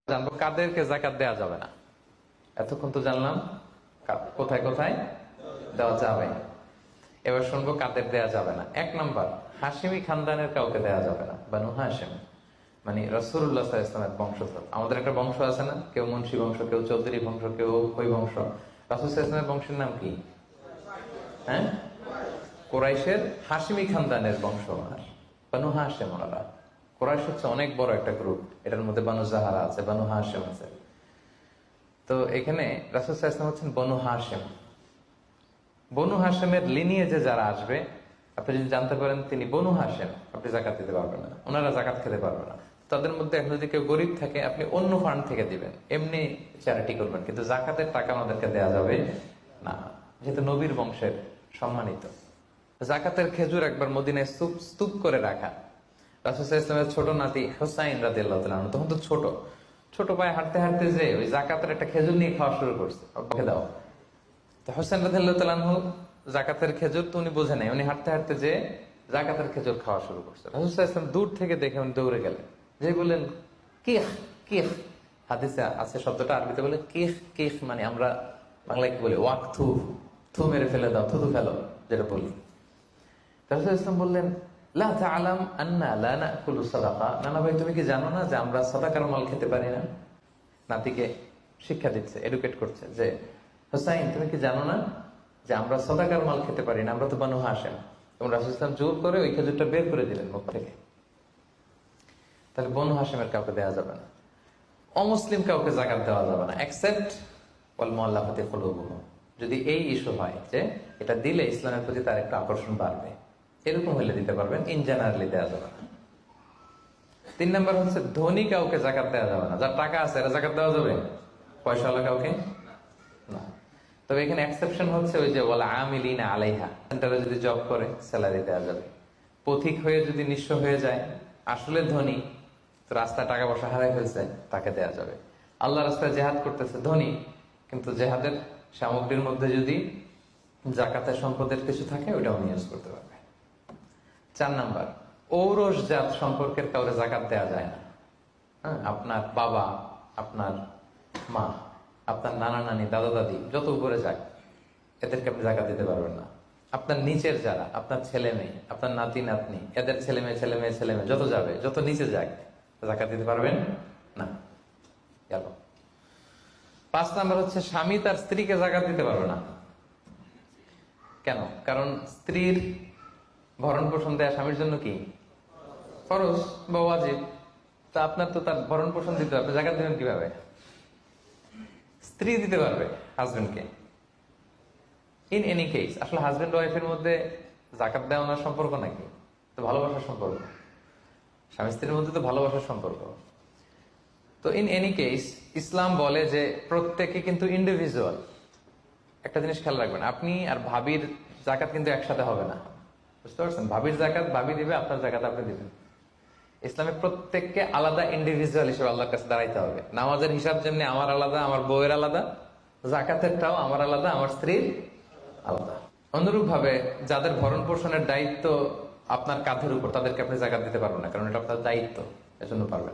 জানবো কাদেরকে যাকাত দেওয়া যাবে না। এতক্ষণ তো জানলাম কোথায় কোথায় দেওয়া যাবে। এবার শুনবো কাদের দেওয়া যাবে না। 1 নম্বর, হাশিমি খানদানের কাউকে দেওয়া যাবে না। বানু হাশিম মানে রাসূলুল্লাহ সাল্লাল্লাহু আলাইহি ওয়াসাল্লামের বংশধর। আমাদের একটা বংশ আছে না, কেউ মুন্সি বংশ, কেউ চৌধুরী বংশ, কেউ ওই বংশ। রাসূল সাল্লাল্লাহু আলাইহি ওয়াসাল্লামের বংশের নাম কি? হ্যাঁ, কুরাইশের হাশিমি খানদানের বংশ। বানু হাশিম ওনারা। কুরাইশ হচ্ছে অনেক বড় একটা গ্রুপ, এটার মধ্যে বানু জাহারা আছে, বানু হাশিম আছে। তো এখানে রাসূল সাল্লাল্লাহু আলাইহি ওয়াসাল্লাম হচ্ছেন বনু হাশিম। বনু হাশিমের লিনিয়েজে যারা আসবে, আপনি যদি জানতে পারেন তিনি বনু হাশিম, আপনি যাকাত দিতে পারবেন না, ওনারা যাকাত খেতে পারবে না। তাদের মধ্যে এখন যদি কেউ গরিব থাকে, আপনি অন্য ফান্ড থেকে দিবেন, এমনি চ্যারিটি করবেন, কিন্তু যাকাতের টাকা আমাদেরকে দেওয়া যাবে না, যেহেতু নবীর বংশের সম্মানিত। যাকাতের খেজুর একবার মদিনায় স্তূপ করে রাখা। রাসূল সাল্লাল্লাহু আলাইহি ওয়াসাল্লামের ছোট নাতি হুসাইন রাদিয়াল্লাহু তাআলা আনহু তখন তো ছোট পায়ে হাঁটতে হাঁটতে যে ওই যাকাতের একটা খেজুর নিয়ে খাওয়া শুরু করছে, আব্বাকে দাও। তো হুসাইন রাদিয়াল্লাহু তাআলা আনহু যাকাতের খেজুর তো উনি বোঝে নাই, উনি হাঁটতে হাঁটতে যে যাকাতের খেজুর খাওয়া শুরু করছে। রাসূল সাল্লাল্লাহু আলাইহি ওয়াসাল্লাম দূর থেকে দেখে উনি দৌড়ে গেলেন, যে বললেন কিহ কিহ। হাদিসে আছে শব্দটা, আরবিতে বলে কিহ কিহ, মানে আমরা বাংলায় কি বলি ওয়াক থু, থু মেরে ফেলে দাও, থুতু ফেলো যেটা বলি। রাসূল সাল্লাল্লাহু আলাইহি ওয়াসাল্লাম বললেন লা তা'লাম আন্না লা নাকুলু সাদাকা। নানা ভাই, তুমি কি জানো না যে আমরা সাদাকার মাল খেতে পারি না? নাতিকে শিক্ষা দিচ্ছে, এডুকেট করছে যে হুসাইন, তুমি কি জানো না যে আমরা সাদাকার মাল খেতে পারি না, আমরা তো বানু হাশিম। এবং রাসূল সাল্লাল্লাহু আলাইহি ওয়াসাল্লাম জোর করে ওই খেজুরটা বের করে দিলেন মুখ থেকে। তাহলে বনু হাশিমের কাউকে দেওয়া যাবে না। অমুসলিম কাউকে যাকাত দেওয়া যাবে না, এক্সেপ্ট ওয়াল মুআল্লাফাতি কুলুবুহুম। যদি এই ইস্যু হয় যে এটা দিলে ইসলামের প্রতি তার একটা আকর্ষণ বাড়বে, এরকম হলে দিতে পারবেন, ইন জেনারেলি দেওয়া যাবে না। 3 নম্বর হচ্ছে ধনী কাউকে যাকাত দেওয়া যাবে না। যার টাকা আছে এরা যাকাত দেওয়া যাবে, পয়সাওয়ালা কাউকে না। তবে এখানে এক্সেপশন হচ্ছে ওই যে ওয়ালা আমিলিনা আলাইহা, সেন্টারে যদি জব করে স্যালারি দেওয়া যাবে। পথিক হয়ে যদি নিঃস্ব হয়ে যায়, আসলে ধনী, তো রাস্তায় টাকা পয়সা হারাই ফেলছে, তাকে দেওয়া যাবে। আল্লাহ রাস্তায় জেহাদ করতেছে, ধনী, কিন্তু জেহাদের সামগ্রীর মধ্যে যদি যাকাতের সম্পদের কিছু থাকে, ওটাও নিয়োগ করতে পারবে। 4 নাম্বার, ঔরস জাত সম্পর্কের কাউরে যাকাত দেওয়া যায় না। হ্যাঁ, আপনার বাবা, আপনার মা, আপনার নানা নানি, দাদা দাদি, যত উপরে যাক, এদেরকে আপনি যাকাত দিতে পারবেন না। আপনার নিচের যারা, আপনার ছেলে মেয়ে, আপনার নাতি নাতনি, এদের ছেলে মেয়ে ছেলে মেয়ে ছেলে মেয়ে যত যাবে, যত নিচে যাক, যাকাত দিতে পারবেন না। গেল। 5 নাম্বার হচ্ছে স্বামী তার স্ত্রীকে যাকাত দিতে পারবে না। কেন? কারণ স্ত্রীর ভরণ পোষণ দেয়া স্বামীর জন্য কি ফরজ বা ওয়াজিব। তা আপনার তো তার ভরণ পোষণ দিতে হবে, যাকাত দিবেন কিভাবে? স্ত্রী দিতে পারবে হাজবেন্ডকে। ইন এনি কেস, আসলে হাজবেন্ড ওয়াইফের মধ্যে যাকাত দেওয়ার সম্পর্ক নাকি? তো ভালোবাসার সম্পর্ক। স্বামী স্ত্রীর মধ্যে তো ভালোবাসার সম্পর্ক। তো ইন এনি কেস ইসলাম বলে যে প্রত্যেকে কিন্তু ইন্ডিভিজুয়াল। একটা জিনিস খেয়াল রাখবেন, আপনি আর ভাবির যাকাত কিন্তু একসাথে হবে না, বুঝতে পারছেন? ভাবির যাকাত ভাবি দিবে, আপনার যাকাত আপনি দিবেন। ইসলামে প্রত্যেককে আলাদা ইন্ডিভিজুয়াল হিসেবে আল্লাহর কাছে দাঁড়াইতে হবে। নামাজের হিসাব যেমনি আমার আলাদা, আমার বউয়ের আলাদা, যাকাতেরটাও আমার আলাদা, আমার স্ত্রীর আলাদা। অনুরূপ ভাবে যাদের ভরণ পোষণের দায়িত্ব আপনার কাঁধের উপর, তাদেরকে আপনি যাকাত দিতে পারবেন না, কারণ এটা আপনার দায়িত্ব, এজন্য পারবেন।